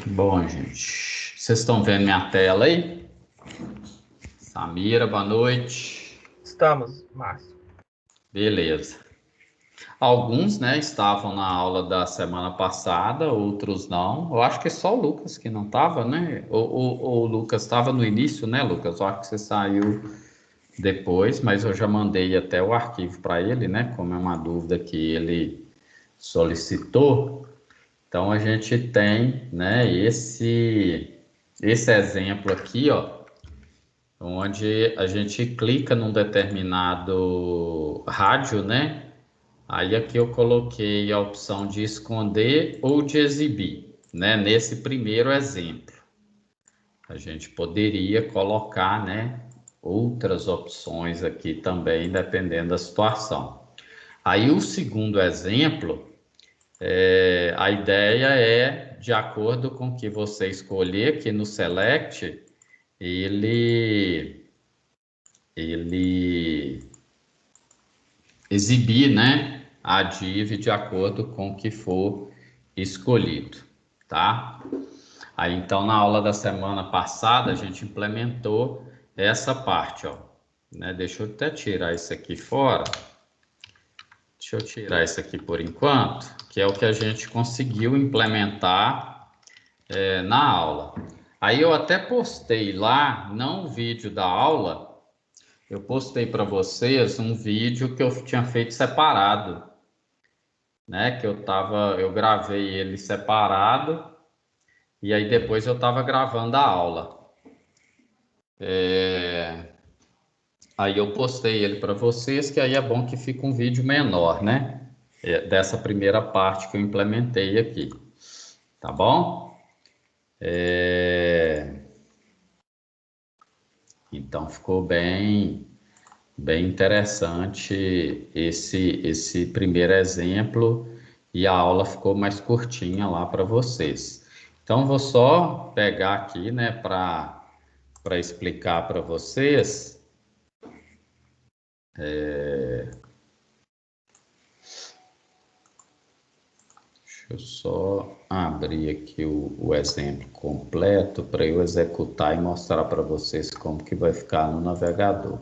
Bom, gente, vocês estão vendo minha tela aí? Samira, boa noite. Estamos, Márcio. Beleza. Alguns, né, estavam na aula da semana passada, outros não. Eu acho que é só o Lucas que não estava, né? Ou o Lucas estava no início, né, Lucas? Eu acho que você saiu depois, mas eu já mandei até o arquivo para ele, né? Como é uma dúvida que ele solicitou. Então a gente tem, né, esse exemplo aqui, ó, onde a gente clica num determinado rádio, né? Aí aqui eu coloquei a opção de esconder ou de exibir, né? Nesse primeiro exemplo, a gente poderia colocar, né, outras opções aqui também, dependendo da situação. Aí o segundo exemplo, a ideia é, de acordo com o que você escolher aqui no Select, ele exibir, né, a div de acordo com o que for escolhido, tá? Aí então na aula da semana passada a gente implementou essa parte, ó, né? Deixa eu até tirar isso aqui fora. Deixa eu tirar isso aqui por enquanto, que é o que a gente conseguiu implementar na aula. Aí eu até postei lá, não o vídeo da aula, eu postei para vocês um vídeo que eu tinha feito separado, né? Que eu gravei ele separado e aí depois eu estava gravando a aula. Aí eu postei ele para vocês, que aí é bom que fica um vídeo menor, né? Dessa primeira parte que eu implementei aqui, tá bom? Então ficou bem interessante esse primeiro exemplo e a aula ficou mais curtinha lá para vocês. Então vou só pegar aqui, né, para explicar para vocês. Deixa eu só abrir aqui o exemplo completo para eu executar e mostrar para vocês como que vai ficar no navegador.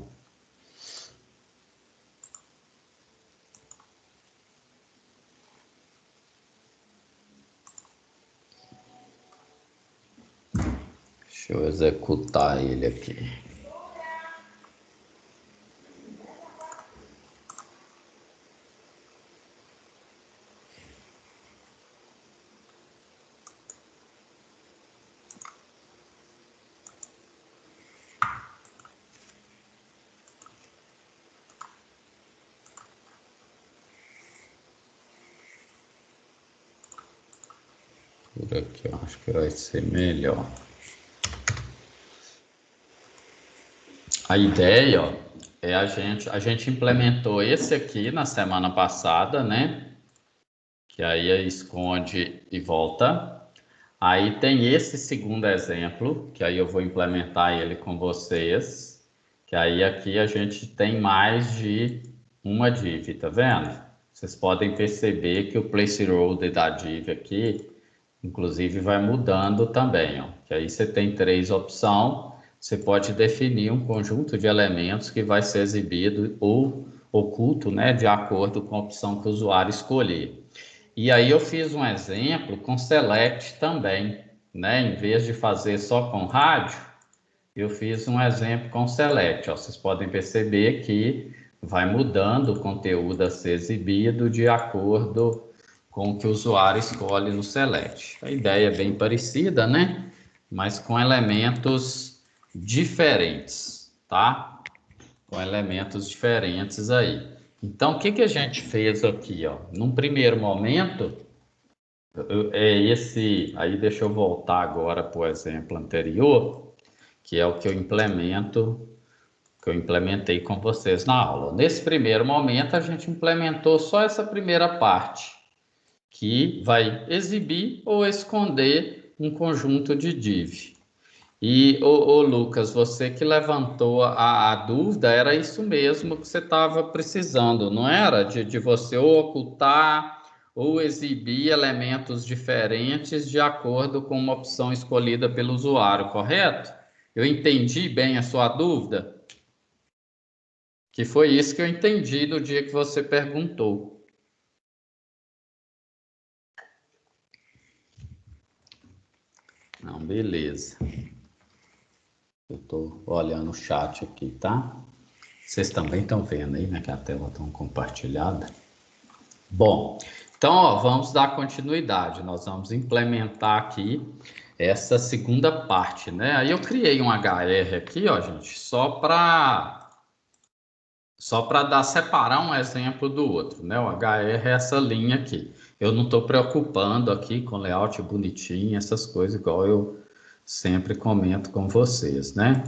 Deixa eu executar ele aqui. Por aqui eu acho que vai ser melhor. A ideia, ó, é a gente implementou esse aqui na semana passada, né? Que aí esconde e volta. Aí tem esse segundo exemplo, que aí eu vou implementar ele com vocês, que aí aqui a gente tem mais de uma div, tá vendo? Vocês podem perceber que o placeholder da div aqui, inclusive, vai mudando também, ó. Que aí você tem três opções, você pode definir um conjunto de elementos que vai ser exibido ou oculto, né, de acordo com a opção que o usuário escolher. E aí eu fiz um exemplo com select também, né? Em vez de fazer só com rádio, eu fiz um exemplo com select. Ó, vocês podem perceber que vai mudando o conteúdo a ser exibido de acordo com o que o usuário escolhe no select. A ideia é bem parecida, né? Mas com elementos diferentes, tá? Com elementos diferentes aí. Então, o que a gente fez aqui, ó? Num primeiro momento, aí deixa eu voltar agora para o exemplo anterior, que é o que eu implementei com vocês na aula. Nesse primeiro momento, a gente implementou só essa primeira parte, que vai exibir ou esconder um conjunto de div. E, Lucas, você que levantou a dúvida, era isso mesmo que você estava precisando, não era? De você ou ocultar ou exibir elementos diferentes de acordo com uma opção escolhida pelo usuário, correto? Eu entendi bem a sua dúvida? Que foi isso que eu entendi no dia que você perguntou. Não, beleza. Eu estou olhando o chat aqui, tá? Vocês também estão vendo aí, né, que a tela está compartilhada. Bom, então, ó, vamos dar continuidade. Nós vamos implementar aqui essa segunda parte, né? Aí eu criei um HR aqui, ó, gente, só para separar um exemplo do outro, né? O HR é essa linha aqui. Eu não estou preocupando aqui com layout bonitinho, essas coisas, igual eu sempre comento com vocês, né?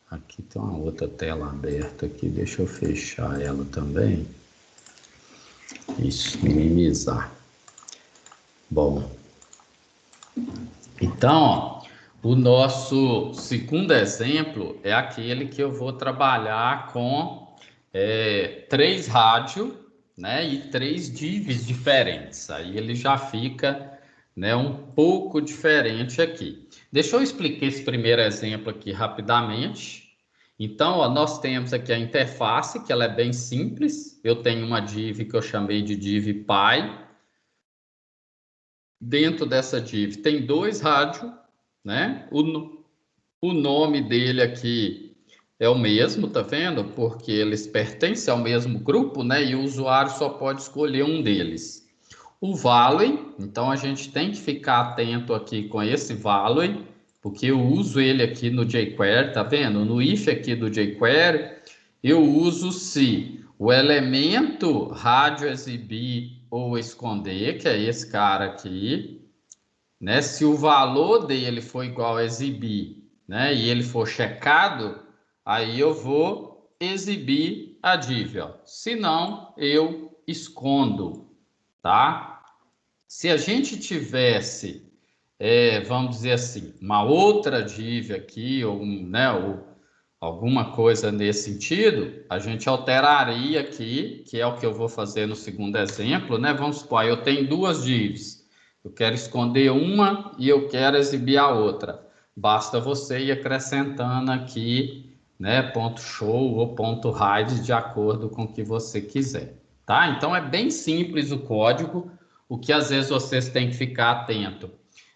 Aqui tem uma outra tela aberta aqui, deixa eu fechar ela também. Isso, minimizar. Bom, então, ó, o nosso segundo exemplo é aquele que eu vou trabalhar com 3 rádios, né, e 3 divs diferentes. Aí ele já fica, né, um pouco diferente aqui. Deixa eu explicar esse primeiro exemplo aqui rapidamente. Então, ó, nós temos aqui a interface, que ela é bem simples. Eu tenho uma div que eu chamei de div pi. Dentro dessa div tem 2 rádios, né? O nome dele aqui é o mesmo, tá vendo? Porque eles pertencem ao mesmo grupo, né? E o usuário só pode escolher um deles. O value, então a gente tem que ficar atento aqui com esse value, porque eu uso ele aqui no jQuery, tá vendo? No if aqui do jQuery, eu uso se o elemento rádio exibir ou esconder, que é esse cara aqui, né? Se o valor dele for igual a exibir, né? E ele for checado, aí eu vou exibir a div, ó. Se não, eu escondo, tá? Se a gente tivesse, vamos dizer assim, uma outra div aqui, ou, né, ou alguma coisa nesse sentido, a gente alteraria aqui, que é o que eu vou fazer no segundo exemplo, né? Vamos supor, eu tenho 2 divs. Eu quero esconder uma e eu quero exibir a outra. Basta você ir acrescentando aqui, né, ponto show ou ponto hide de acordo com o que você quiser, tá? Então é bem simples o código. O que às vezes vocês têm que ficar atento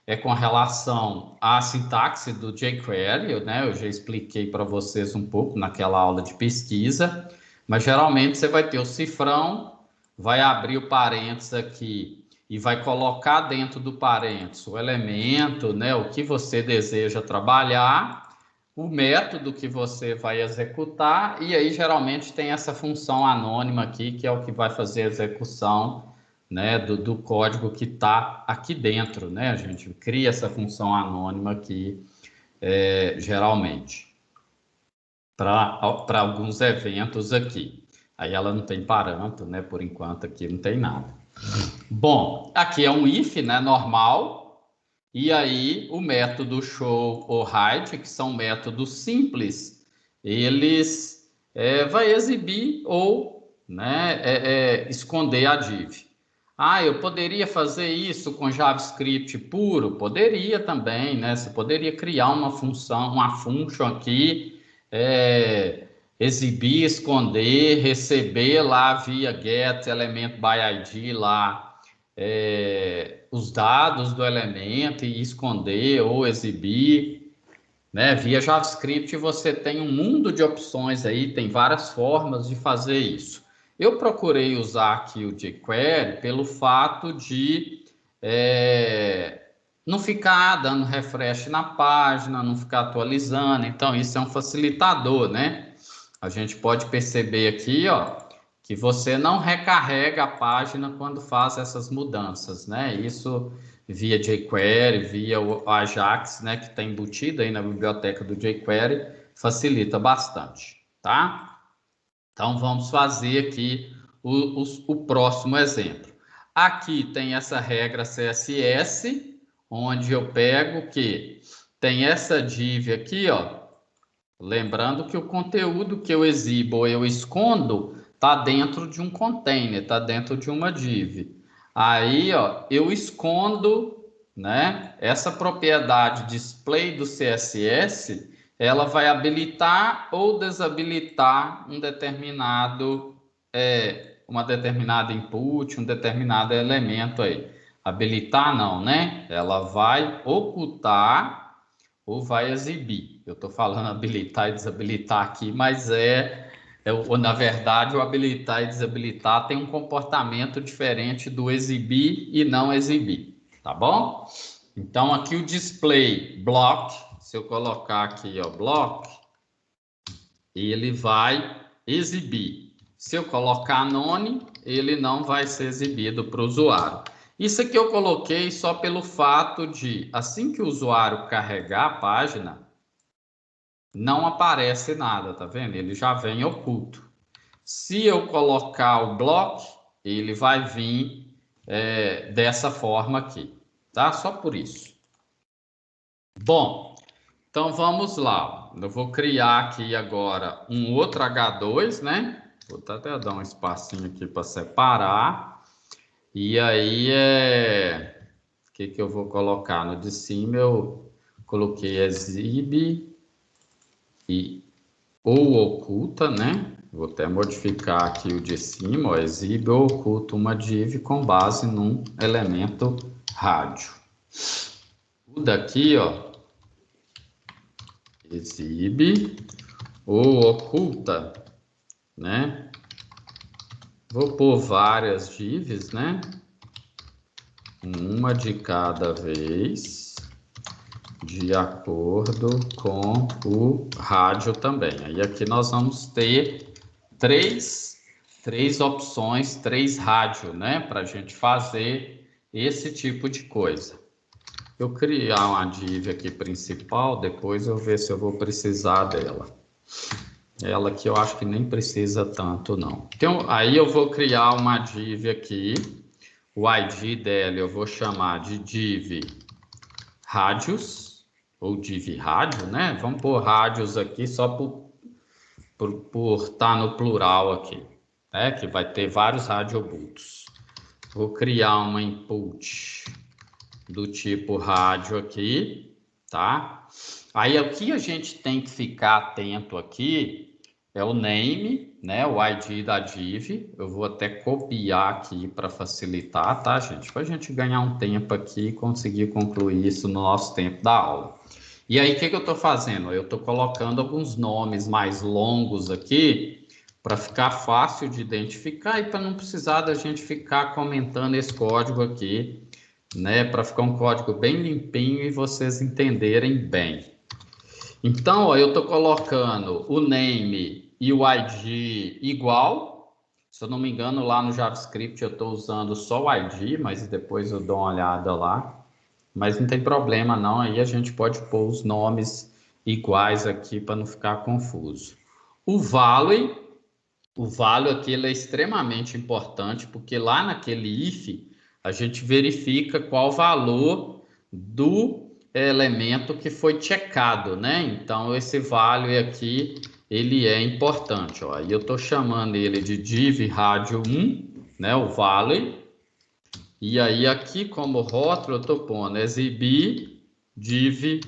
é com relação à sintaxe do jQuery, né? Eu já expliquei para vocês um pouco naquela aula de pesquisa, mas geralmente você vai ter o cifrão, vai abrir o parênteses aqui e vai colocar dentro do parênteses o elemento, né? O que você deseja trabalhar, o método que você vai executar, e aí geralmente tem essa função anônima aqui, que é o que vai fazer a execução, né, do código que está aqui dentro, né? A gente cria essa função anônima aqui, geralmente, para alguns eventos aqui. Aí ela não tem parâmetro, né? Por enquanto aqui não tem nada. Bom, aqui é um if, né, normal, e aí o método show ou hide, que são métodos simples, eles vai exibir ou, né, esconder a div. Ah, eu poderia fazer isso com JavaScript puro? Poderia também, né? Você poderia criar uma função, uma function aqui, exibir, esconder, receber lá via get element by ID lá os dados do elemento e esconder ou exibir, né? Via JavaScript você tem um mundo de opções aí, tem várias formas de fazer isso. Eu procurei usar aqui o jQuery pelo fato de não ficar dando refresh na página, não ficar atualizando. Então, isso é um facilitador, né? A gente pode perceber aqui, ó, que você não recarrega a página quando faz essas mudanças, né? Isso via jQuery, via o Ajax, né, que está embutido aí na biblioteca do jQuery, facilita bastante, tá? Então, vamos fazer aqui o próximo exemplo. Aqui tem essa regra CSS, onde eu pego que tem essa div aqui, ó. Lembrando que o conteúdo que eu exibo ou eu escondo está dentro de um container, está dentro de uma div. Aí, ó, eu escondo, né? Essa propriedade display do CSS, ela vai habilitar ou desabilitar um determinado, uma determinada input, um determinado elemento aí. Habilitar não, né? Ela vai ocultar ou vai exibir. Eu estou falando habilitar e desabilitar aqui, mas na verdade, o habilitar e desabilitar tem um comportamento diferente do exibir e não exibir, tá bom? Então, aqui o display block, se eu colocar aqui, ó, block, ele vai exibir. Se eu colocar none, ele não vai ser exibido para o usuário. Isso aqui eu coloquei só pelo fato de, assim que o usuário carregar a página, não aparece nada, tá vendo? Ele já vem oculto. Se eu colocar o block, ele vai vir dessa forma aqui, tá? Só por isso. Bom, então vamos lá. Eu vou criar aqui agora um outro H2, né? Vou até dar um espacinho aqui para separar. E aí, o que eu vou colocar? No de cima eu coloquei exibe ou oculta, né? Vou até modificar aqui o de cima, ó, exibe ou oculta uma div com base num elemento rádio. O daqui, ó, exibe ou oculta, né? Vou pôr várias divs, né? Uma de cada vez, de acordo com o rádio também. Aí aqui nós vamos ter três opções, 3 rádios, né? Para a gente fazer esse tipo de coisa. Eu criar uma div aqui principal, depois eu ver se eu vou precisar dela. Ela aqui eu acho que nem precisa tanto, não. Então, aí eu vou criar uma div aqui. O ID dela eu vou chamar de div rádios, ou div rádio, né? Vamos pôr rádios aqui só por estar no plural aqui, né? Que vai ter vários radiobultos. Vou criar uma input do tipo rádio aqui, tá? Aí o que a gente tem que ficar atento aqui é o name, né? O ID da div. Eu vou até copiar aqui para facilitar, tá, gente? Para a gente ganhar um tempo aqui e conseguir concluir isso no nosso tempo da aula. E aí, o que eu estou fazendo? Eu estou colocando alguns nomes mais longos aqui para ficar fácil de identificar e para não precisar da gente ficar comentando esse código aqui, né? Para ficar um código bem limpinho e vocês entenderem bem. Então, ó, eu estou colocando o name e o ID igual. Se eu não me engano, lá no JavaScript eu estou usando só o ID, mas depois eu dou uma olhada lá. Mas não tem problema não, aí a gente pode pôr os nomes iguais aqui para não ficar confuso. O value aqui ele é extremamente importante, porque lá naquele if a gente verifica qual o valor do elemento que foi checado, né? Então esse value aqui ele é importante, ó. E eu estou chamando ele de div rádio 1, né? O value. E aí, aqui como rótulo, eu estou pondo exibir div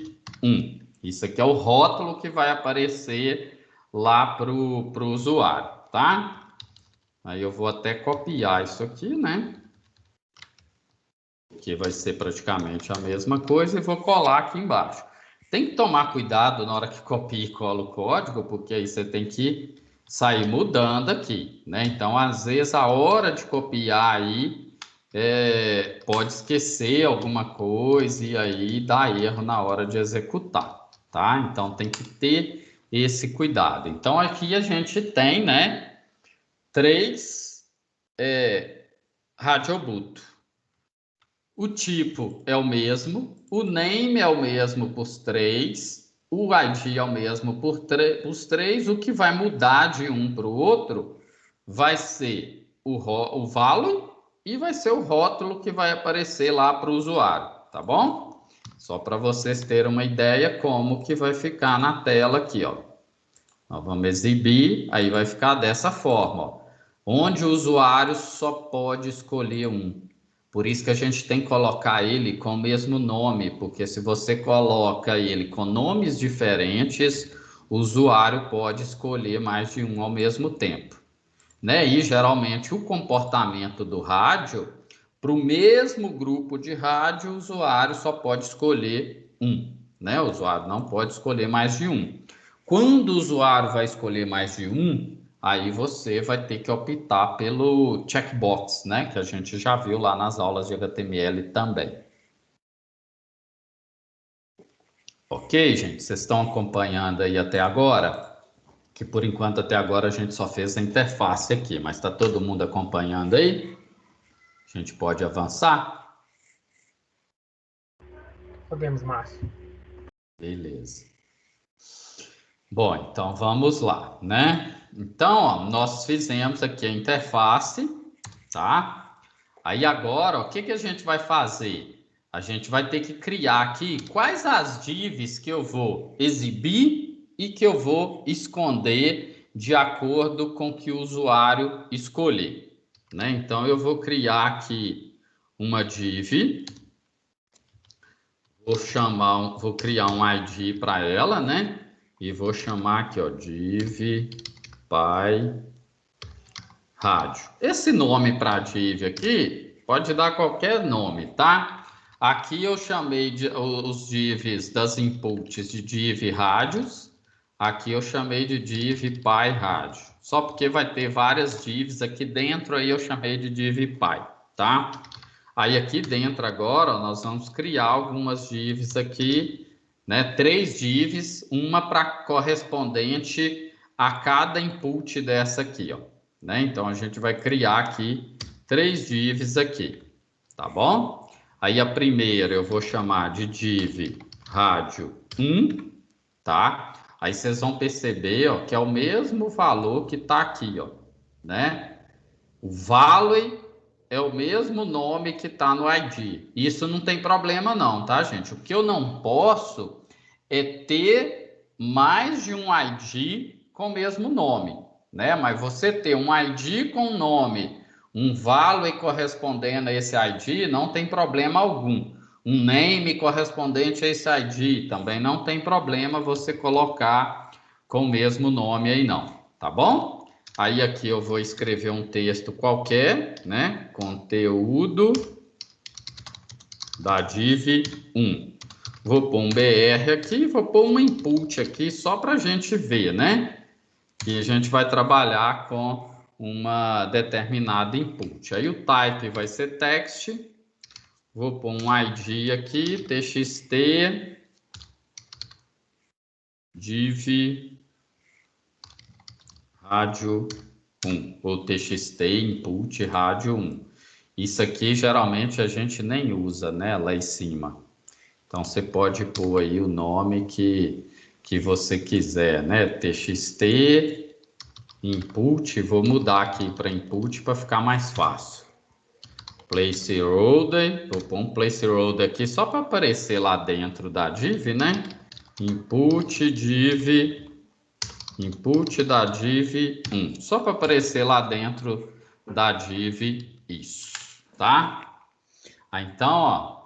1. Isso aqui é o rótulo que vai aparecer lá para o usuário, tá? Aí eu vou até copiar isso aqui, né? Que vai ser praticamente a mesma coisa e vou colar aqui embaixo. Tem que tomar cuidado na hora que copia e cola o código, porque aí você tem que sair mudando aqui, né? Então, às vezes, a hora de copiar aí pode esquecer alguma coisa e aí dá erro na hora de executar, tá? Então tem que ter esse cuidado. Então aqui a gente tem, né, 3 radiobulto. O tipo é o mesmo, o name é o mesmo para os 3, o ID é o mesmo para os 3. O que vai mudar de um para o outro vai ser o value e vai ser o rótulo que vai aparecer lá para o usuário, tá bom? Só para vocês terem uma ideia como que vai ficar na tela aqui, ó. Nós vamos exibir, aí vai ficar dessa forma, ó. onde o usuário só pode escolher um. Por isso que a gente tem que colocar ele com o mesmo nome, porque se você coloca ele com nomes diferentes, o usuário pode escolher mais de um ao mesmo tempo, né? E geralmente o comportamento do rádio, para o mesmo grupo de rádio, o usuário só pode escolher um, né? O usuário não pode escolher mais de um. Quando o usuário vai escolher mais de um, aí você vai ter que optar pelo checkbox, né? Que a gente já viu lá nas aulas de HTML também. Ok, gente? Vocês estão acompanhando aí até agora? Que por enquanto até agora a gente só fez a interface aqui, mas está todo mundo acompanhando aí? A gente pode avançar? Podemos, Márcio. Beleza. Bom, então vamos lá, né? Então, ó, nós fizemos aqui a interface, tá? Aí agora, ó, o que que a gente vai fazer? A gente vai ter que criar aqui quais as divs que eu vou exibir e que eu vou esconder de acordo com o que o usuário escolher, né? Então, eu vou criar aqui uma div, vou criar um ID para ela, né? E vou chamar aqui, ó, div by rádio. Esse nome para div aqui pode dar qualquer nome, tá? Aqui eu chamei os divs das inputs de div rádios. Aqui eu chamei de div by rádio. Só porque vai ter várias divs aqui dentro, aí eu chamei de div by, tá? Aí aqui dentro agora, ó, nós vamos criar algumas divs aqui, né? 3 divs, uma para correspondente a cada input dessa aqui, ó, né? Então a gente vai criar aqui 3 divs aqui, tá bom? Aí a primeira eu vou chamar de div rádio 1, tá? Aí vocês vão perceber, ó, que é o mesmo valor que tá aqui, ó, né? O value é o mesmo nome que está no ID. Isso não tem problema não, tá, gente? O que eu não posso é ter mais de um ID com o mesmo nome, né? Mas você ter um ID com nome, um value correspondendo a esse ID, não tem problema algum. Um name correspondente a esse ID, também não tem problema você colocar com o mesmo nome aí não, tá bom? Aí aqui eu vou escrever um texto qualquer, né? Conteúdo da div 1. Vou pôr um BR aqui, vou pôr um input aqui só para a gente ver, né? Que a gente vai trabalhar com uma determinada input. Aí o type vai ser text. Vou pôr um ID aqui, txt div rádio 1, ou txt input rádio 1. Isso aqui geralmente a gente nem usa, né, lá em cima. Então você pode pôr aí o nome que você quiser, né, txt input, vou mudar aqui para input para ficar mais fácil. Placeholder, vou pôr um placeholder aqui só para aparecer lá dentro da div, né? Input div, input da div 1, só para aparecer lá dentro da div isso, tá? Então, ó,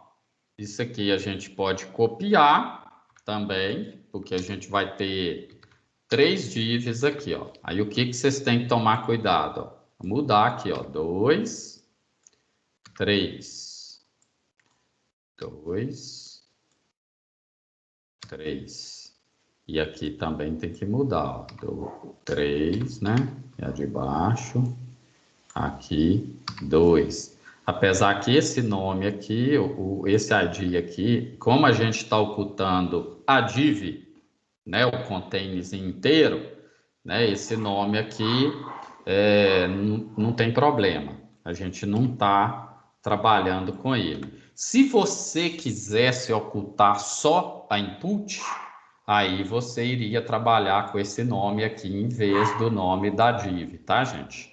isso aqui a gente pode copiar também, porque a gente vai ter 3 divs aqui, ó. Aí o que vocês têm que tomar cuidado, ó? Mudar aqui, ó, 2, 3, 2, 3. E aqui também tem que mudar, ó, do 3, né? E a de baixo, aqui, 2. Apesar que esse nome aqui, esse ID aqui, como a gente está ocultando a div, né, o containers inteiro, né, esse nome aqui não tem problema. A gente não está trabalhando com ele. Se você quisesse ocultar só a input, aí você iria trabalhar com esse nome aqui em vez do nome da div, tá, gente?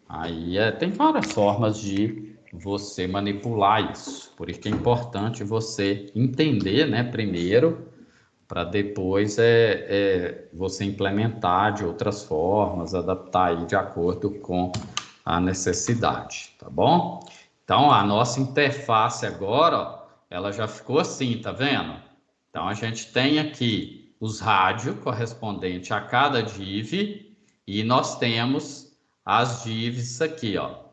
Aí tem várias formas de você manipular isso. Por isso que é importante você entender, né, primeiro, para depois você implementar de outras formas, adaptar aí de acordo com a necessidade, tá bom? Então, a nossa interface agora, ó, ela já ficou assim, tá vendo? Então, a gente tem aqui os rádios correspondentes a cada div e nós temos as divs aqui, ó.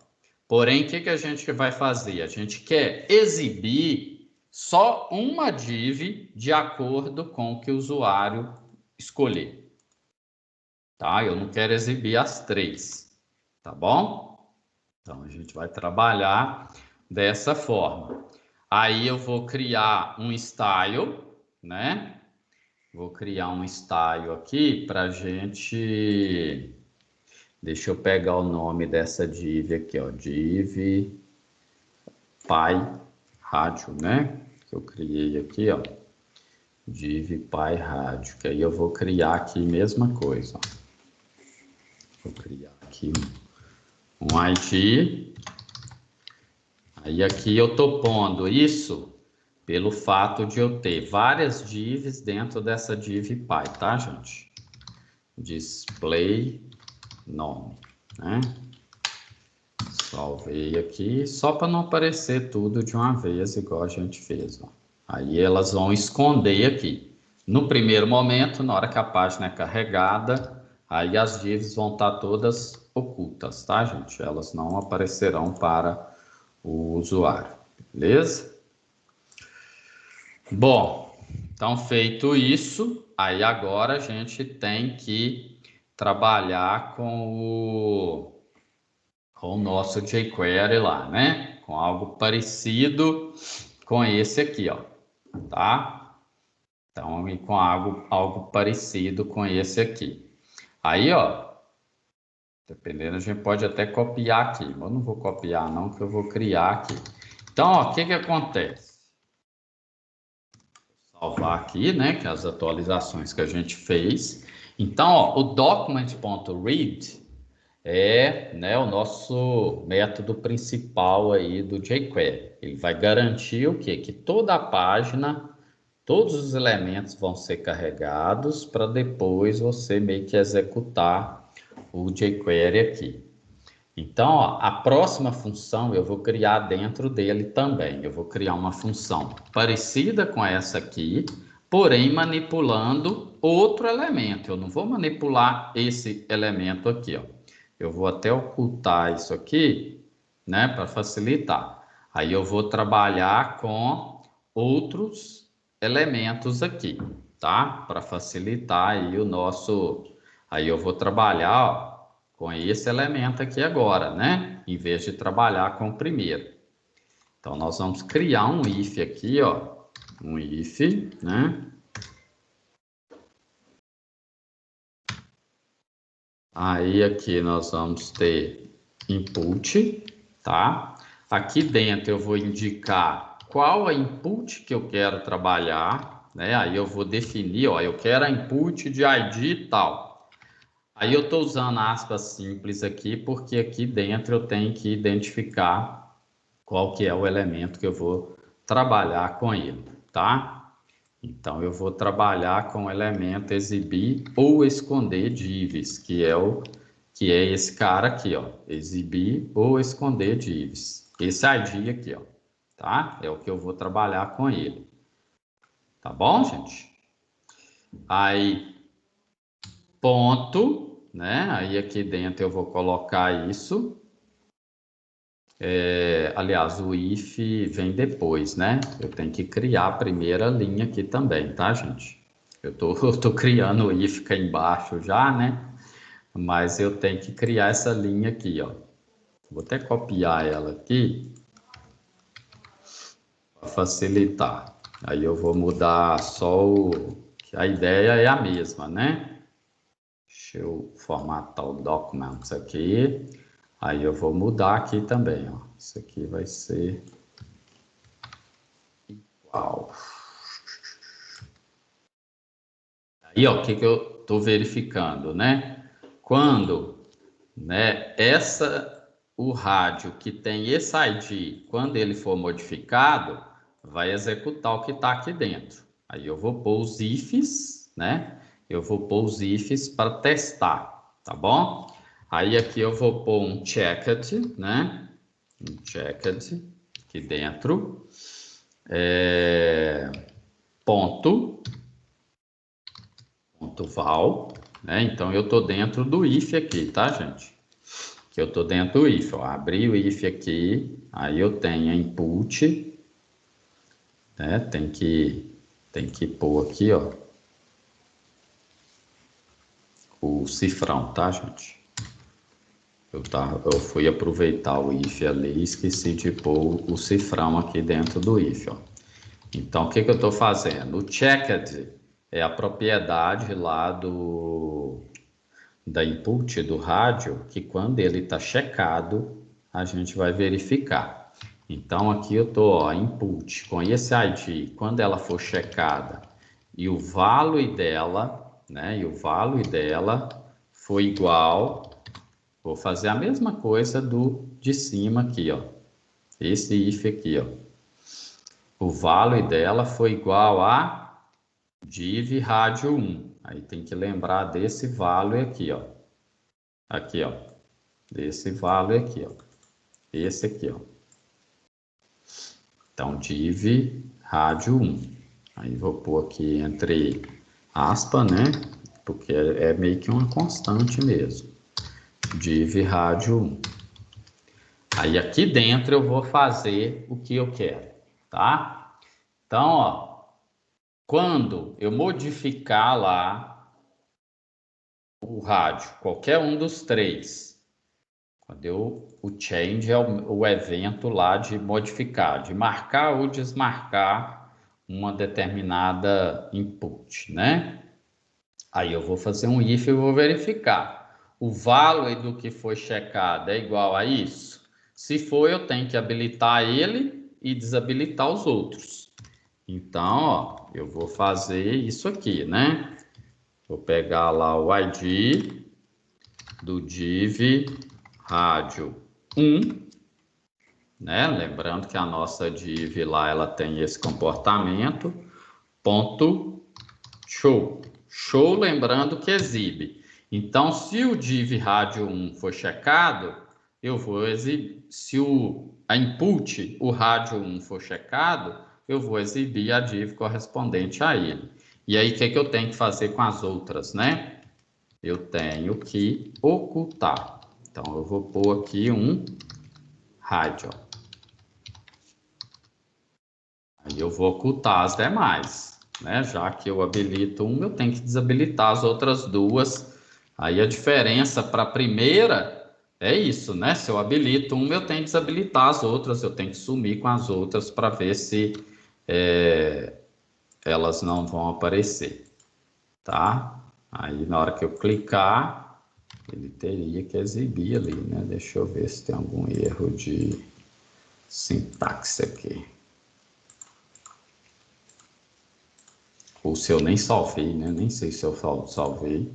Porém, o que a gente vai fazer? A gente quer exibir só uma div de acordo com o que o usuário escolher. Tá? Eu não quero exibir as três, tá bom? Então, a gente vai trabalhar dessa forma. Aí eu vou criar um style, né? Vou criar um style aqui para a gente... Deixa eu pegar o nome dessa div aqui, ó. Div Pi Rádio, né? Que eu criei aqui, ó. Div Pi Rádio. Que aí eu vou criar aqui a mesma coisa, ó. Vou criar aqui um ID. Aí aqui eu tô pondo isso pelo fato de eu ter várias divs dentro dessa div Pi, tá, gente? Display nome, né? Salvei aqui, só para não aparecer tudo de uma vez, igual a gente fez, ó. Aí elas vão esconder aqui. No primeiro momento, na hora que a página é carregada, aí as divs vão estar todas ocultas, tá, gente? Elas não aparecerão para o usuário, beleza? Bom, então feito isso, aí agora a gente tem que trabalhar com o nosso jQuery lá, né? Com algo parecido com esse aqui, ó, tá? Então, e com algo parecido com esse aqui. Aí, ó, dependendo, a gente pode até copiar aqui. Mas eu não vou copiar, não, que eu vou criar aqui. Então, ó, o que acontece? Vou salvar aqui, né, que é as atualizações que a gente fez. Então, ó, o document.read né, o nosso método principal aí do jQuery. Ele vai garantir o quê? Que toda a página, todos os elementos vão ser carregados para depois você meio que executar o jQuery aqui. Então, ó, a próxima função eu vou criar dentro dele também. Eu vou criar uma função parecida com essa aqui, porém manipulando outro elemento. Eu não vou manipular esse elemento aqui, ó. Eu vou até ocultar isso aqui, né, para facilitar. Aí eu vou trabalhar com outros elementos aqui, tá? Para facilitar aí o nosso... Aí eu vou trabalhar, ó, com esse elemento aqui agora, né? Em vez de trabalhar com o primeiro. Então, nós vamos criar um if aqui, ó. Um if, né? Aí, aqui nós vamos ter input, tá? Aqui dentro eu vou indicar qual a input que eu quero trabalhar, né? Aí eu vou definir, ó, eu quero a input de ID e tal. Aí eu estou usando aspas simples aqui, porque aqui dentro eu tenho que identificar qual que é o elemento que eu vou trabalhar com ele, tá? Então, eu vou trabalhar com o elemento exibir ou esconder divs, que é esse cara aqui, ó, exibir ou esconder divs. Esse ID aqui, ó, tá? É o que eu vou trabalhar com ele. Tá bom, gente? Aí, ponto, né? Aí aqui dentro eu vou colocar isso. Aliás, o if vem depois, né? Eu tenho que criar a primeira linha aqui também, tá, gente? Eu tô criando o if cá embaixo já, né? Mas eu tenho que criar essa linha aqui, ó. Vou até copiar ela aqui para facilitar. Aí eu vou mudar só o... A ideia é a mesma, né? Deixa eu formatar o Documents aqui. Aí eu vou mudar aqui também, ó. Isso aqui vai ser igual. Aí, ó, o que eu estou verificando, né? Quando, né, o rádio que tem esse ID, quando ele for modificado, vai executar o que está aqui dentro. Aí eu vou pôr os ifs, né? Eu vou pôr os ifs para testar, tá bom? Aí aqui eu vou pôr um checked, né? Um checked aqui dentro. Ponto val, né? Então eu tô dentro do if aqui, tá, gente? Que eu tô dentro do if, ó. Abri o if aqui, aí eu tenho input, né? Tem que pôr aqui, ó, o cifrão, tá, gente? Eu fui aproveitar o if ali e esqueci de pôr o cifrão aqui dentro do if, ó. Então, o que que eu estou fazendo? O checked é a propriedade lá da input do rádio, que quando ele está checado, a gente vai verificar. Então, aqui eu estou, ó, input, com esse ID, quando ela for checada, e o value dela, né, e o value dela foi igual, vou fazer a mesma coisa do de cima aqui, ó, esse if aqui, ó. O value dela foi igual a div rádio 1. Aí tem que lembrar desse value aqui, ó. Aqui, ó. Desse value aqui, ó. Esse aqui, ó. Então, div rádio 1. Aí vou pôr aqui entre aspas, né? Porque é meio que uma constante mesmo. Div rádio 1. Aí aqui dentro eu vou fazer o que eu quero, tá? Então, ó, quando eu modificar lá o rádio, qualquer um dos três, quando o change é o evento lá de modificar, de marcar ou desmarcar uma determinada input, né? Aí eu vou fazer um if e vou verificar. O value do que foi checado é igual a isso? Se for, eu tenho que habilitar ele e desabilitar os outros. Então, ó, eu vou fazer isso aqui, né? Vou pegar lá o ID do div rádio 1, né? Lembrando que a nossa div lá, ela tem esse comportamento, ponto show. Show, lembrando que exibe. Então, se o div rádio 1 for checado, eu vou exibir. Se a input, o rádio 1 for checado, eu vou exibir a div correspondente a ele. E aí, o que eu tenho que fazer com as outras, né? Eu tenho que ocultar. Então, eu vou pôr aqui um rádio. Aí eu vou ocultar as demais, né? Já que eu habilito uma, eu tenho que desabilitar as outras duas. Aí a diferença para a primeira é isso, né? Se eu habilito uma, eu tenho que desabilitar as outras, eu tenho que sumir com as outras para ver se elas não vão aparecer, tá? Aí na hora que eu clicar, ele teria que exibir ali, né? Deixa eu ver se tem algum erro de sintaxe aqui. Ou se eu nem salvei, né? Nem sei se eu salvei.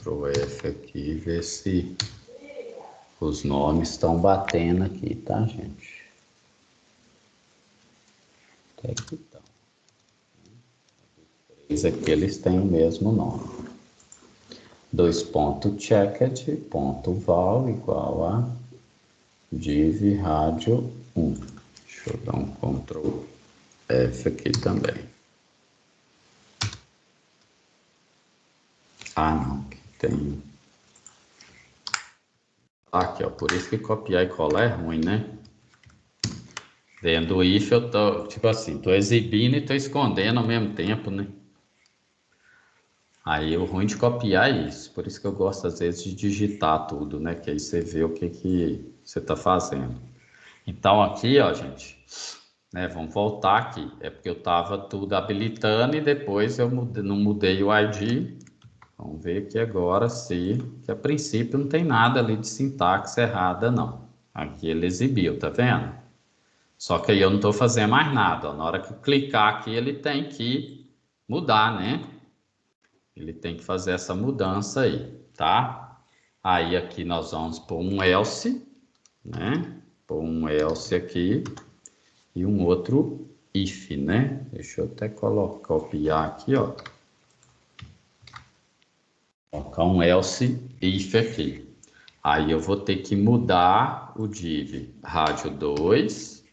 Ctrl F aqui e ver se Os nomes estão batendo aqui, tá, gente? Até que estão. Esses aqui, eles têm o mesmo nome. Checked, ponto val igual a div rádio 1. Deixa eu dar um Ctrl F aqui também. Ah, não, que tem... Aqui, ó, por isso que copiar e colar é ruim, né? Dentro do if eu tô, tipo assim, tô exibindo e tô escondendo ao mesmo tempo, né? Aí o ruim de copiar é isso. Por isso que eu gosto, às vezes, de digitar tudo, né? Que aí você vê o que você tá fazendo. Então, aqui, ó, gente, né? Vamos voltar aqui. É porque eu tava tudo habilitando e depois eu não mudei o ID. Vamos ver aqui agora se... Que a princípio não tem nada ali de sintaxe errada, não. Aqui ele exibiu, tá vendo? Só que aí eu não estou fazendo mais nada. Ó. Na hora que eu clicar aqui, ele tem que mudar, né? Ele tem que fazer essa mudança aí, tá? Aí aqui nós vamos pôr um else, né? Pôr um else aqui e um outro if, né? Deixa eu até copiar aqui, ó. Colocar um else if aqui. Aí eu vou ter que mudar o div rádio 2.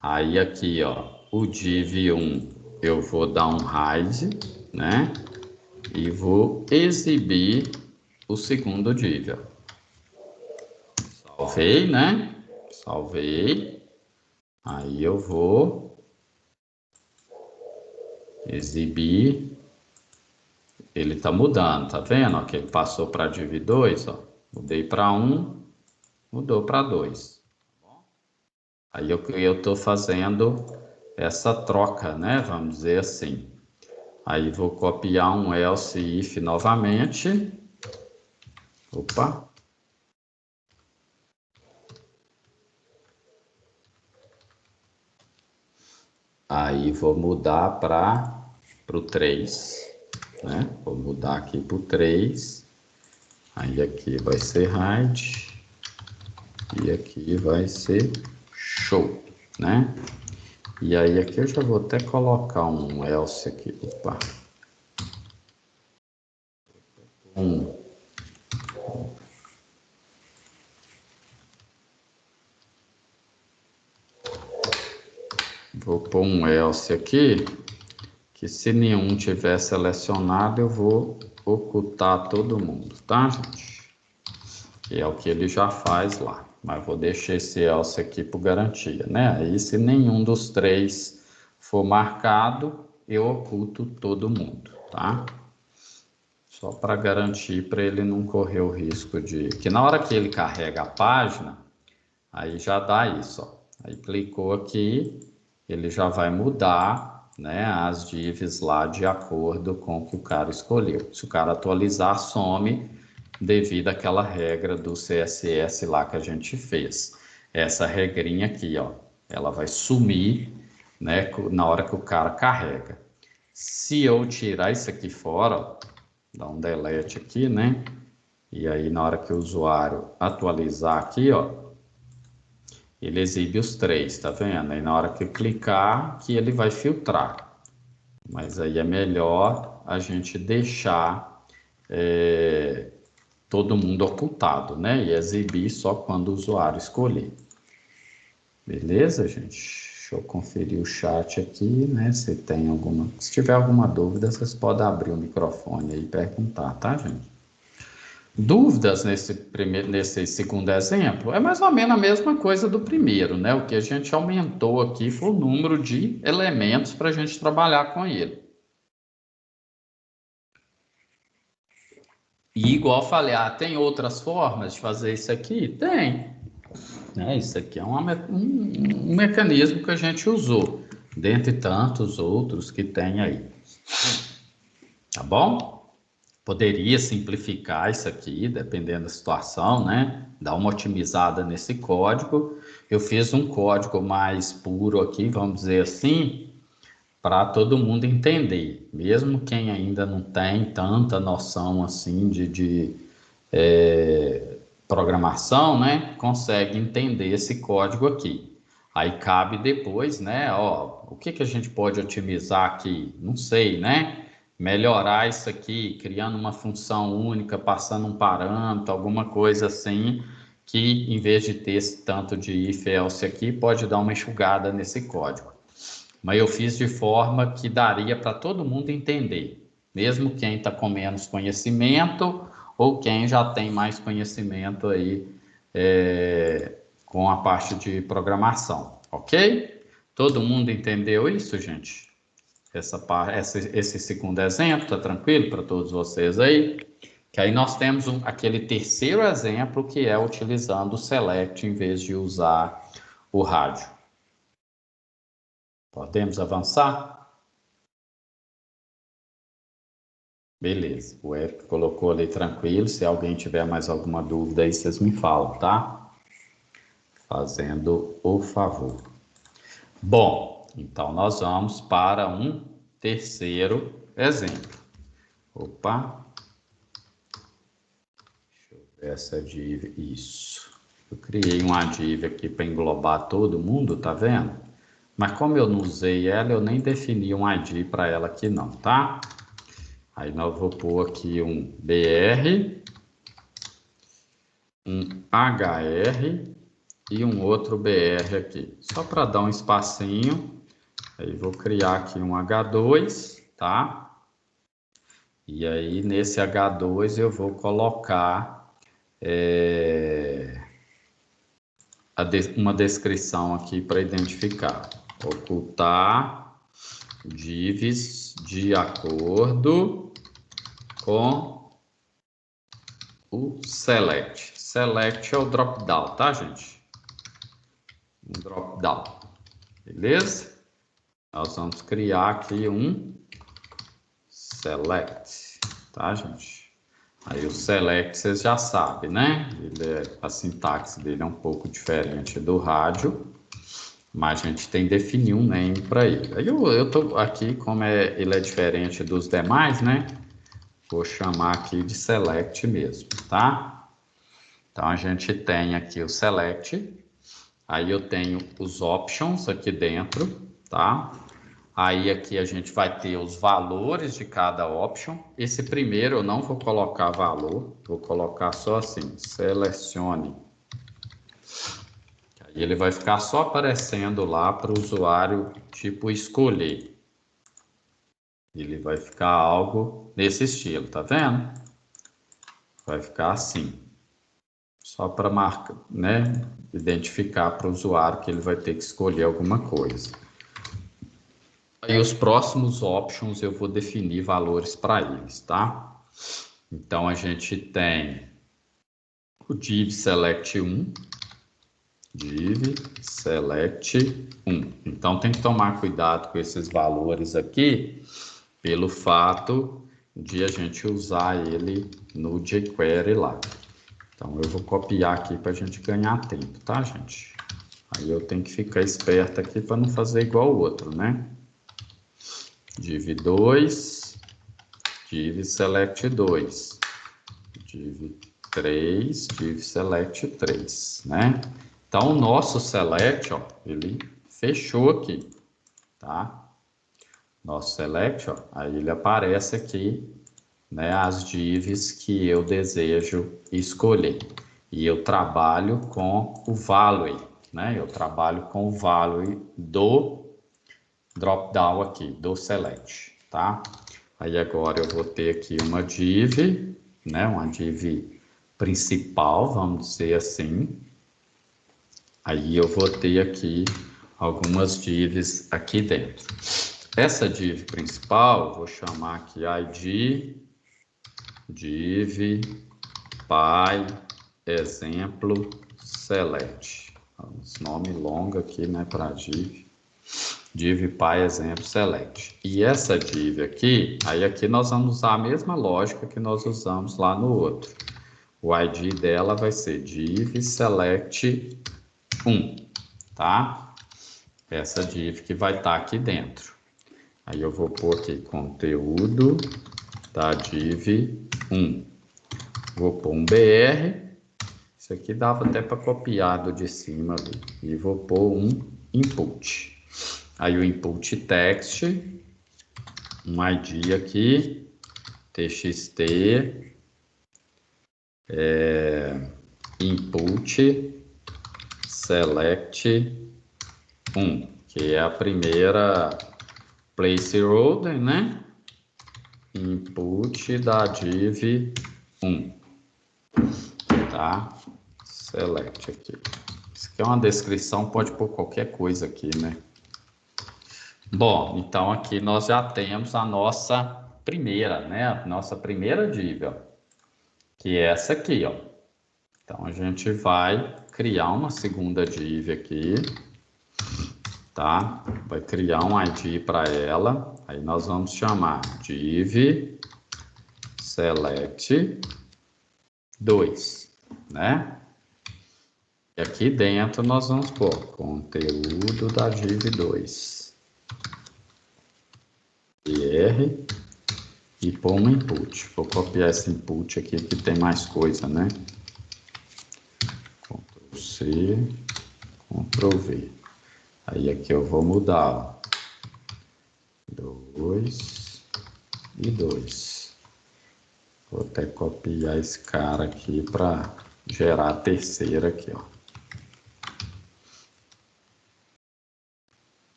Aí aqui, ó, o div 1 eu vou dar um hide, né? E vou exibir o segundo div, ó. Salvei, né? Salvei. Aí eu vou exibir. Ele tá mudando, tá vendo? Ó, que ele passou para div 2, ó. Mudei para 1, mudou para 2. Aí eu tô fazendo essa troca, né? Vamos dizer assim. Aí vou copiar um else if novamente. Opa. Aí vou mudar para o 3, né? Vou mudar aqui para o 3. Aí aqui vai ser hide. E aqui vai ser show, né? E aí aqui eu já vou até colocar um else aqui. Opa. Vou pôr um else aqui, que se nenhum tiver selecionado, eu vou ocultar todo mundo, tá, gente? Que é o que ele já faz lá. Mas vou deixar esse else aqui por garantia, né? Aí se nenhum dos 3 for marcado, eu oculto todo mundo, tá? Só para garantir, para ele não correr o risco de... Que na hora que ele carrega a página, aí já dá isso, ó. Aí clicou aqui, ele já vai mudar, né, as divs lá de acordo com o que o cara escolheu. Se o cara atualizar, some devido àquela regra do CSS lá que a gente fez. Essa regrinha aqui, ó, ela vai sumir, né, na hora que o cara carrega. Se eu tirar isso aqui fora, ó, dar um delete aqui, né, e aí na hora que o usuário atualizar aqui, ó, ele exibe os 3, tá vendo? Aí na hora que eu clicar, que ele vai filtrar. Mas aí é melhor a gente deixar todo mundo ocultado, né? E exibir só quando o usuário escolher. Beleza, gente? Deixa eu conferir o chat aqui, né? Se tem alguma... Se tiver alguma dúvida, vocês podem abrir o microfone aí e perguntar, tá, gente? Dúvidas nesse segundo exemplo é mais ou menos a mesma coisa do primeiro, né? O que a gente aumentou aqui foi o número de elementos para a gente trabalhar com ele. E igual eu falei, tem outras formas de fazer isso aqui? Tem. Isso aqui é um mecanismo que a gente usou, dentre tantos outros que tem aí. Tá bom? Poderia simplificar isso aqui, dependendo da situação, né? Dar uma otimizada nesse código. Eu fiz um código mais puro aqui, vamos dizer assim, para todo mundo entender. Mesmo quem ainda não tem tanta noção assim de programação, né, consegue entender esse código aqui. Aí cabe depois, né, ó, o que a gente pode otimizar aqui? Não sei, né? Melhorar isso aqui, criando uma função única, passando um parâmetro, alguma coisa assim, que em vez de ter esse tanto de if else aqui, pode dar uma enxugada nesse código. Mas eu fiz de forma que daria para todo mundo entender, mesmo quem está com menos conhecimento ou quem já tem mais conhecimento aí com a parte de programação, ok? Todo mundo entendeu isso, gente? Esse segundo exemplo, tá tranquilo para todos vocês aí? Que aí nós temos aquele terceiro exemplo que é utilizando o select em vez de usar o rádio. Podemos avançar? Beleza, o Eric colocou ali tranquilo. Se alguém tiver mais alguma dúvida aí, vocês me falam, tá? Fazendo o favor. Bom, então nós vamos para um terceiro exemplo. Opa. Deixa eu ver essa div. Isso. Eu criei uma div aqui para englobar todo mundo, tá vendo? Mas como eu não usei ela, eu nem defini um ID para ela aqui não, tá? Aí nós vou pôr aqui um BR, um HR e um outro BR aqui. Só para dar um espacinho. Aí vou criar aqui um H2, tá? E aí nesse H2 eu vou colocar uma descrição aqui para identificar. Ocultar divs de acordo com o select. Select é o drop-down, tá, gente? Um drop-down. Beleza? Nós vamos criar aqui um select, tá, gente? Aí o select vocês já sabem, né? A sintaxe dele é um pouco diferente do rádio, mas a gente tem que definir um name para ele. Aí eu tô aqui, como ele é diferente dos demais, né? Vou chamar aqui de select mesmo, tá? Então a gente tem aqui o select, aí eu tenho os options aqui dentro, tá? Aí aqui a gente vai ter os valores de cada option. Esse primeiro eu não vou colocar valor, vou colocar só assim, selecione. Aí ele vai ficar só aparecendo lá para o usuário, tipo, escolher. Ele vai ficar algo nesse estilo, tá vendo? Vai ficar assim. Só para marcar, né? Identificar para o usuário que ele vai ter que escolher alguma coisa. Aí os próximos options eu vou definir valores para eles, tá? Então a gente tem o div select 1, div select 1. Então tem que tomar cuidado com esses valores aqui, pelo fato de a gente usar ele no jQuery lá. Então eu vou copiar aqui para a gente ganhar tempo, tá, gente? Aí eu tenho que ficar esperto aqui para não fazer igual o outro, né? Div 2, div select 2, div 3, div select 3, né? Então, o nosso select, ó, ele fechou aqui, tá? Nosso select, ó, aí ele aparece aqui, né, as divs que eu desejo escolher. E eu trabalho com o value, né? Eu trabalho com o value do drop-down aqui, do select, tá? Aí agora eu vou ter aqui uma div, né? Uma div principal, vamos dizer assim. Aí eu vou ter aqui algumas divs aqui dentro. Essa div principal, vou chamar aqui id, div, py, exemplo, select. Esse nome longo aqui, né, para div. Div py exemplo select. E essa div aqui, aí aqui nós vamos usar a mesma lógica que nós usamos lá no outro. O ID dela vai ser div select 1, tá? Essa div que vai estar aqui dentro. Aí eu vou pôr aqui conteúdo da div 1. Vou pôr um BR. Isso aqui dava até para copiar do de cima ali. E vou pôr um input. Aí o input text, um ID aqui, txt, input select 1, que é a primeira placeholder, né? Input da div 1, tá? Select aqui. Isso aqui é uma descrição, pode pôr qualquer coisa aqui, né? Bom, então aqui nós já temos a nossa primeira, né? A nossa primeira div, ó, que é essa aqui, ó. Então a gente vai criar uma segunda div aqui, tá? Vai criar um ID para ela. Aí nós vamos chamar div select 2, né? E aqui dentro nós vamos pôr conteúdo da div 2. R e pôr um input. Vou copiar esse input aqui que tem mais coisa, né? Ctrl C, Ctrl V. Aí aqui eu vou mudar, ó, 2 e 2. Vou até copiar esse cara aqui para gerar a terceira aqui, ó.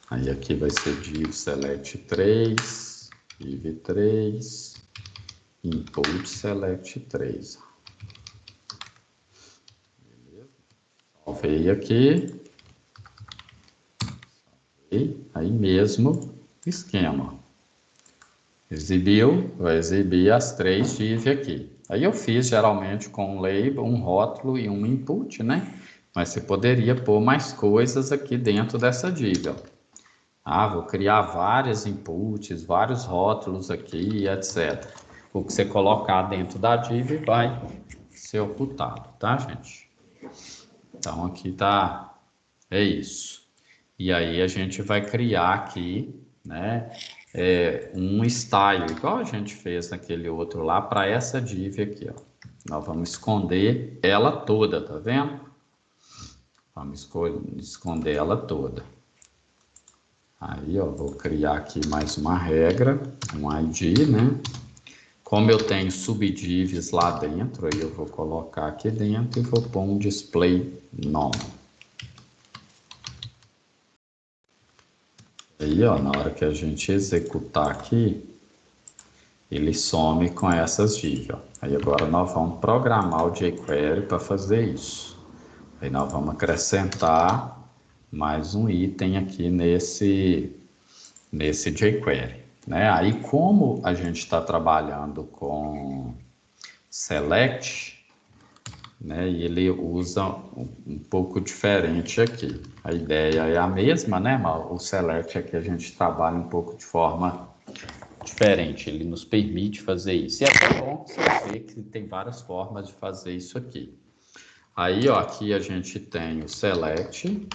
Aí aqui vai ser div select 3, div 3, input select 3. Beleza? Salvei aqui. Aí mesmo esquema. Exibiu, vai exibir as 3 div aqui. Aí eu fiz geralmente com um label, um rótulo e um input, né? Mas você poderia pôr mais coisas aqui dentro dessa div, ó. Ah, vou criar vários inputs, vários rótulos aqui, etc. O que você colocar dentro da div vai ser ocultado, tá, gente? Então, aqui tá, é isso. E aí a gente vai criar aqui, né, um style, igual a gente fez naquele outro lá, para essa div aqui, ó. Nós vamos esconder ela toda, tá vendo? Vamos esconder ela toda. Aí, ó, vou criar aqui mais uma regra, um ID, né? Como eu tenho subdivs lá dentro, aí eu vou colocar aqui dentro e vou pôr um display nome. Aí, ó, na hora que a gente executar aqui, ele some com essas divs, ó. Aí agora nós vamos programar o jQuery para fazer isso. Aí nós vamos acrescentar mais um item aqui nesse jQuery, né? Aí como a gente está trabalhando com select, né? E ele usa um pouco diferente aqui. A ideia é a mesma, né? Mas o select aqui a gente trabalha um pouco de forma diferente. Ele nos permite fazer isso. E é tão bom que você vê que tem várias formas de fazer isso aqui. Aí, ó, aqui a gente tem o select.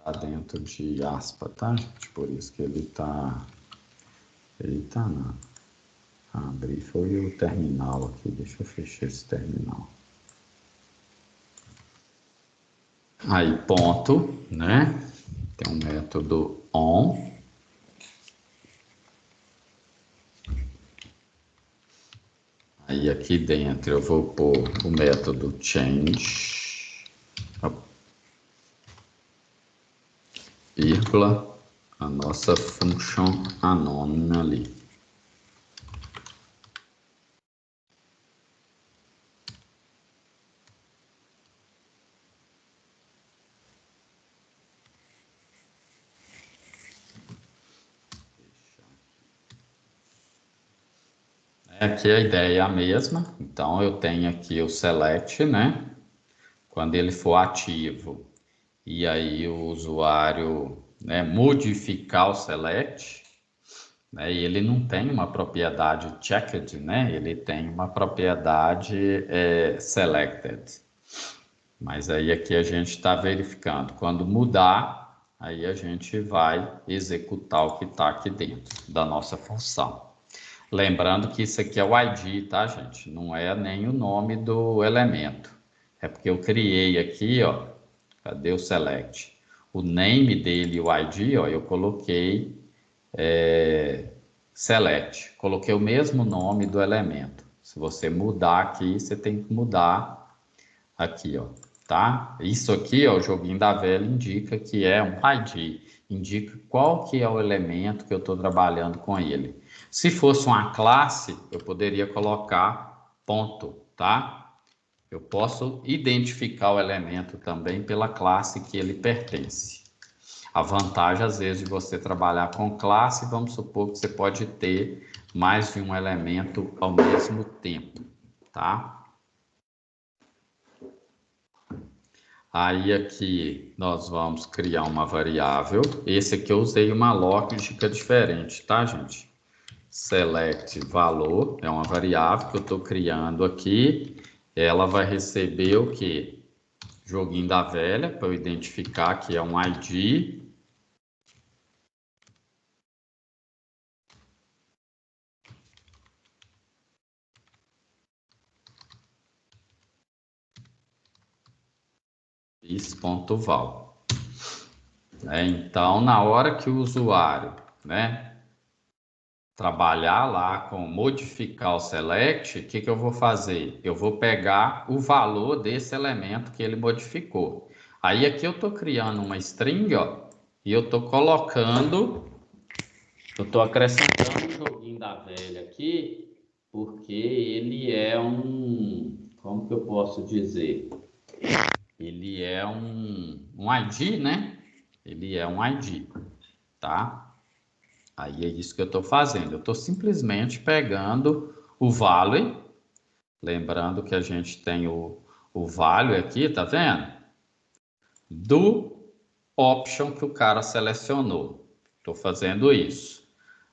Tá dentro de aspa, tá, gente? Por isso que ele tá... Ele tá na... Abri foi o terminal aqui. Deixa eu fechar esse terminal. Aí, ponto, né? Tem um método on. Aí, aqui dentro eu vou pôr o método change, vírgula, a nossa função anônima ali. Aqui a ideia é a mesma, então eu tenho aqui o select, né? Quando ele for ativo, e aí o usuário, né, modificar o select, né? E ele não tem uma propriedade checked, né? Ele tem uma propriedade selected. Mas aí aqui a gente está verificando. Quando mudar, aí a gente vai executar o que está aqui dentro da nossa função. Lembrando que isso aqui é o ID, tá, gente? Não é nem o nome do elemento. É porque eu criei aqui, ó. Cadê o select? O name dele e o ID, ó, eu coloquei select. Coloquei o mesmo nome do elemento. Se você mudar aqui, você tem que mudar aqui, ó, tá? Isso aqui, ó, o joguinho da velha indica que é um ID, indica qual que é o elemento que eu estou trabalhando com ele. Se fosse uma classe, eu poderia colocar ponto, tá? Eu posso identificar o elemento também pela classe que ele pertence. A vantagem, às vezes, de você trabalhar com classe, vamos supor que você pode ter mais de um elemento ao mesmo tempo, tá? Aí aqui nós vamos criar uma variável. Esse aqui eu usei uma lógica diferente, tá, gente? Select valor, é uma variável que eu estou criando aqui. Ela vai receber o quê? Joguinho da velha, para eu identificar que é um ID. Is.val. Então, na hora que o usuário, né, trabalhar lá com modificar o select, o que eu vou fazer? Eu vou pegar o valor desse elemento que ele modificou. Aí aqui eu estou criando uma string, ó, e eu estou colocando, eu estou acrescentando o joguinho da velha aqui, porque ele é como que eu posso dizer? Ele é um ID, né? Ele é um ID, tá? Aí é isso que eu estou fazendo. Eu estou simplesmente pegando o value, lembrando que a gente tem o value aqui, tá vendo? Do option que o cara selecionou. Estou fazendo isso.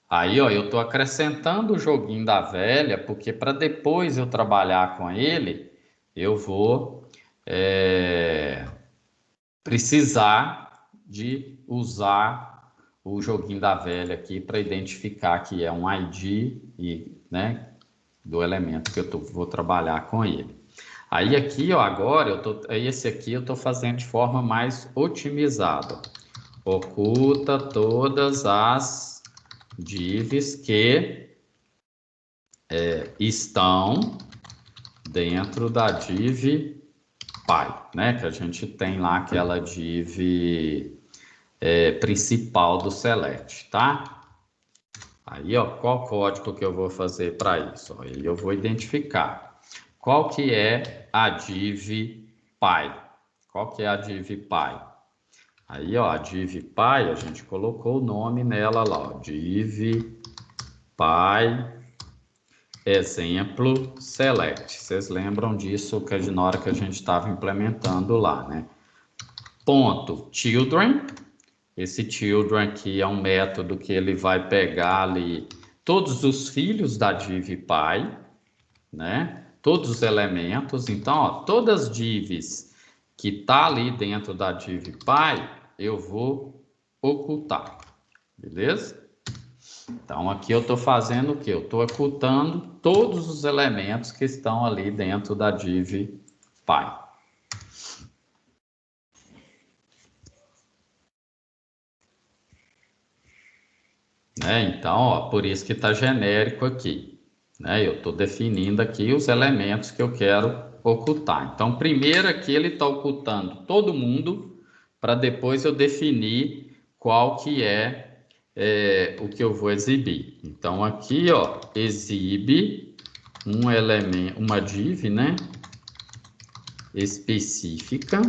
Aí, ó, eu estou acrescentando o joguinho da velha, porque para depois eu trabalhar com ele, eu vou precisar de usar o joguinho da velha aqui para identificar que é um ID e, né, do elemento que eu vou trabalhar com ele. Aí aqui, ó, agora esse aqui eu estou fazendo de forma mais otimizada. Oculta todas as divs que estão dentro da div pai, né? Que a gente tem lá aquela div principal do select, tá? Aí, ó, qual código que eu vou fazer para isso? Ó, eu vou identificar qual que é a div pai. Qual que é a div pai? Aí, ó, a div pai, a gente colocou o nome nela lá, ó, div pai exemplo select. Vocês lembram disso que na hora que a gente estava implementando lá, né? Ponto children. Esse children aqui é um método que ele vai pegar ali todos os filhos da div pai, né? Todos os elementos. Então, ó, todas as divs que tá ali dentro da div pai, eu vou ocultar, beleza? Então, aqui eu estou fazendo o quê? Eu estou ocultando todos os elementos que estão ali dentro da div pai. Né? Então, ó, por isso que está genérico aqui. Né? Eu estou definindo aqui os elementos que eu quero ocultar. Então, primeiro aqui ele está ocultando todo mundo, para depois eu definir qual que é o que eu vou exibir. Então, aqui, ó, exibe um elemento, uma div, né, específica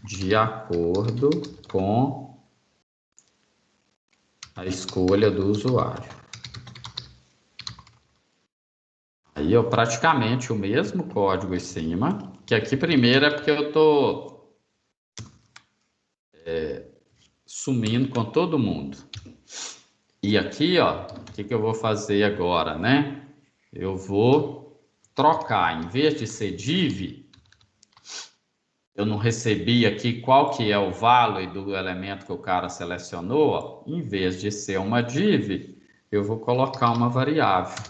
de acordo com a escolha do usuário. Aí, ó, praticamente o mesmo código em cima, que aqui primeiro é porque eu estou sumindo com todo mundo. E aqui, ó, o que eu vou fazer agora, né? Eu vou trocar, em vez de ser div, eu não recebi aqui qual que é o value do elemento que o cara selecionou, ó. Em vez de ser uma div, eu vou colocar uma variável.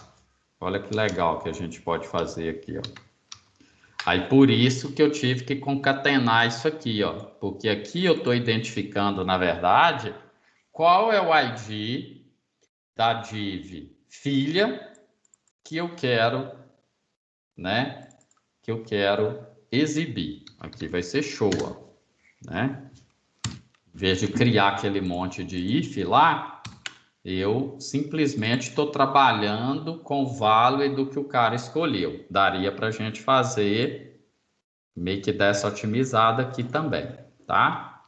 Olha que legal que a gente pode fazer aqui, ó. Aí por isso que eu tive que concatenar isso aqui, ó. Porque aqui eu estou identificando, na verdade, qual é o ID da div filha que eu quero, né? Que eu quero exibir. Aqui vai ser show, ó, né? Em vez de criar aquele monte de if lá, eu simplesmente estou trabalhando com o válido que o cara escolheu. Daria para a gente fazer meio que dessa otimizada aqui também, tá?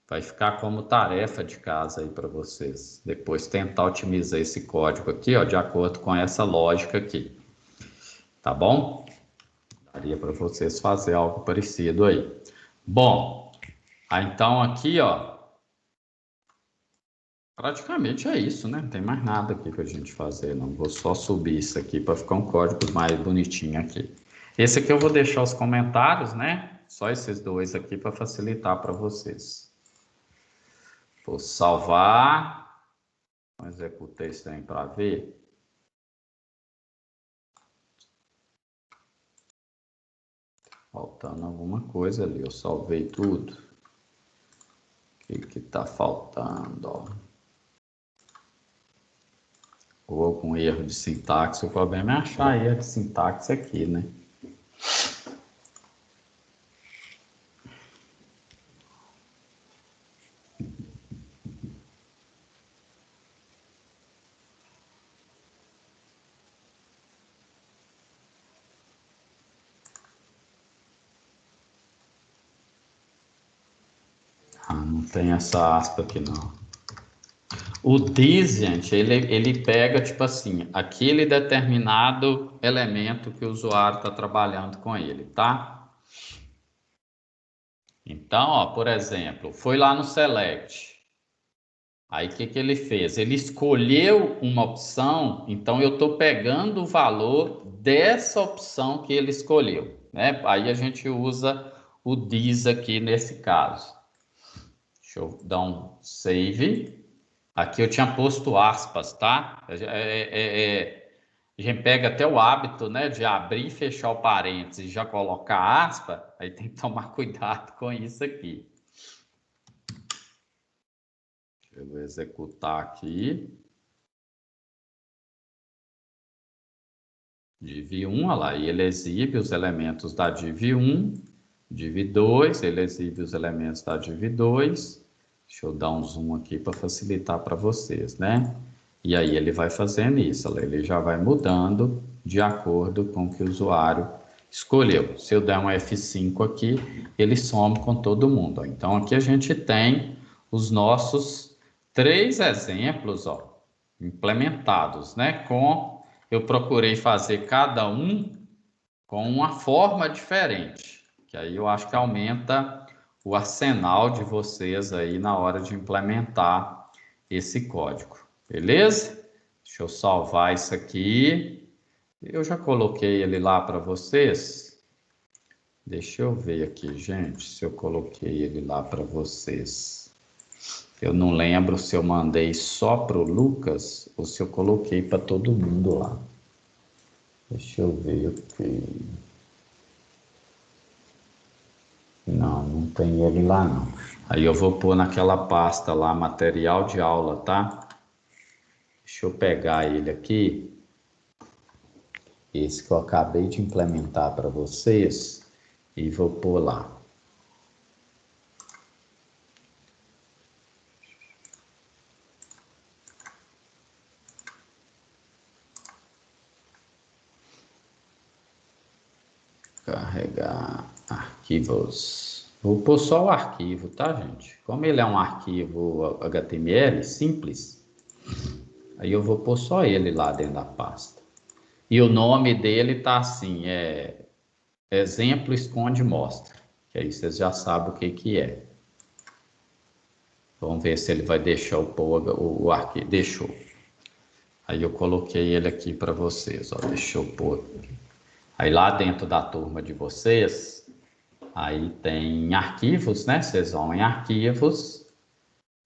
Vai ficar como tarefa de casa aí para vocês. Depois tentar otimizar esse código aqui, ó, de acordo com essa lógica aqui. Tá bom? Daria para vocês fazer algo parecido aí. Bom, então aqui, ó, praticamente é isso, né? Não tem mais nada aqui para a gente fazer, não. Vou só subir isso aqui para ficar um código mais bonitinho aqui. Esse aqui eu vou deixar os comentários, né? Só esses dois aqui para facilitar para vocês. Vou salvar. Vou executar isso aí para ver. Faltando alguma coisa ali. Eu salvei tudo. O que está faltando, ó? Ou algum erro de sintaxe, o problema é achar erro de sintaxe aqui, né? Ah, não tem essa aspa aqui, não. O this, gente, ele pega, tipo assim, aquele determinado elemento que o usuário está trabalhando com ele, tá? Então, ó, por exemplo, foi lá no select. Aí, o que que ele fez? Ele escolheu uma opção, então eu estou pegando o valor dessa opção que ele escolheu, né? Aí a gente usa o this aqui nesse caso. Deixa eu dar um save. Aqui eu tinha posto aspas, tá? A gente pega até o hábito, né, de abrir e fechar o parênteses e já colocar aspa, aí tem que tomar cuidado com isso aqui. Eu vou executar aqui. Div1, olha lá, e ele exibe os elementos da div1, div2, ele exibe os elementos da div2. Deixa eu dar um zoom aqui para facilitar para vocês, né? E aí ele vai fazendo isso, ele já vai mudando de acordo com o que o usuário escolheu. Se eu der um F5 aqui, ele some com todo mundo. Então aqui a gente tem os nossos 3 exemplos, ó, implementados, né? Eu procurei fazer cada um com uma forma diferente, que aí eu acho que aumenta o arsenal de vocês aí na hora de implementar esse código, beleza? Deixa eu salvar isso aqui. Eu já coloquei ele lá para vocês. Deixa eu ver aqui, gente, se eu coloquei ele lá para vocês. Eu não lembro se eu mandei só para o Lucas ou se eu coloquei para todo mundo lá. Deixa eu ver aqui. Não, não tem ele lá não. Aí eu vou pôr naquela pasta lá, material de aula, tá? Deixa eu pegar ele aqui. Esse que eu acabei de implementar para vocês. E vou pôr lá. Carregar arquivos. Vou pôr só o arquivo, tá, gente? Como ele é um arquivo HTML simples, aí eu vou pôr só ele lá dentro da pasta. E o nome dele tá assim, exemplo esconde mostra. Que aí vocês já sabem o que que é. Vamos ver se ele vai deixar o arquivo. Deixou. Aí eu coloquei ele aqui para vocês, ó. Deixa eu pôr. Aí lá dentro da turma de vocês, aí tem arquivos, né? Vocês vão em arquivos,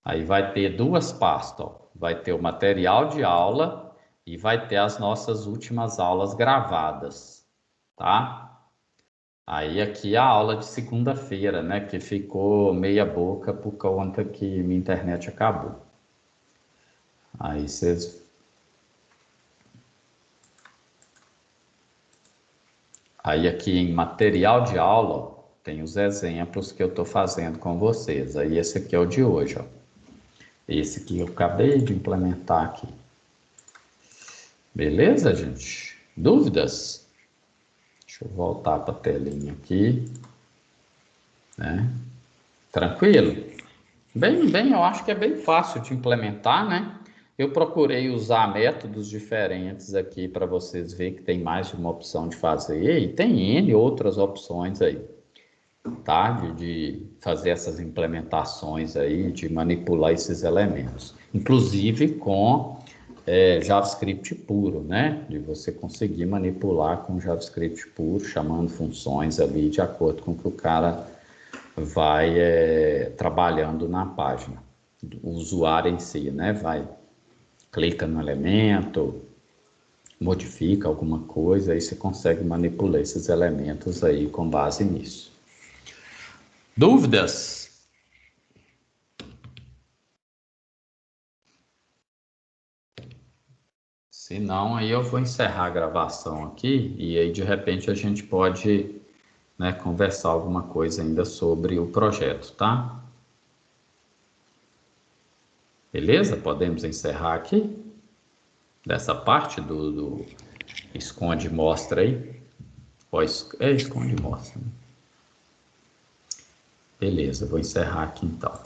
aí vai ter duas pastas, ó. vai ter o material de aula e vai ter as nossas últimas aulas gravadas, tá? Aí aqui a aula de segunda-feira, né, que ficou meia boca por conta que minha internet acabou. Aí vocês... Aí aqui em material de aula, ó, tem os exemplos que eu estou fazendo com vocês. Aí esse aqui é o de hoje, ó. Esse que eu acabei de implementar aqui. Beleza, gente? Dúvidas? Deixa eu voltar para a telinha aqui. Né? Tranquilo? Bem, eu acho que é bem fácil de implementar, né? Eu procurei usar métodos diferentes aqui para vocês verem que tem mais de uma opção de fazer e tem N outras opções aí, tá? De fazer essas implementações aí, de manipular esses elementos. Inclusive com JavaScript puro, né? De você conseguir manipular com JavaScript puro, chamando funções ali de acordo com o que o cara vai trabalhando na página. O usuário em si, né? Clica no elemento, modifica alguma coisa, aí você consegue manipular esses elementos aí com base nisso. Dúvidas? Se não, aí eu vou encerrar a gravação aqui e aí de repente a gente pode, né, conversar alguma coisa ainda sobre o projeto, tá? Beleza? Podemos encerrar aqui? Dessa parte do esconde e mostra aí? Esconde e mostra. Né? Beleza, vou encerrar aqui então.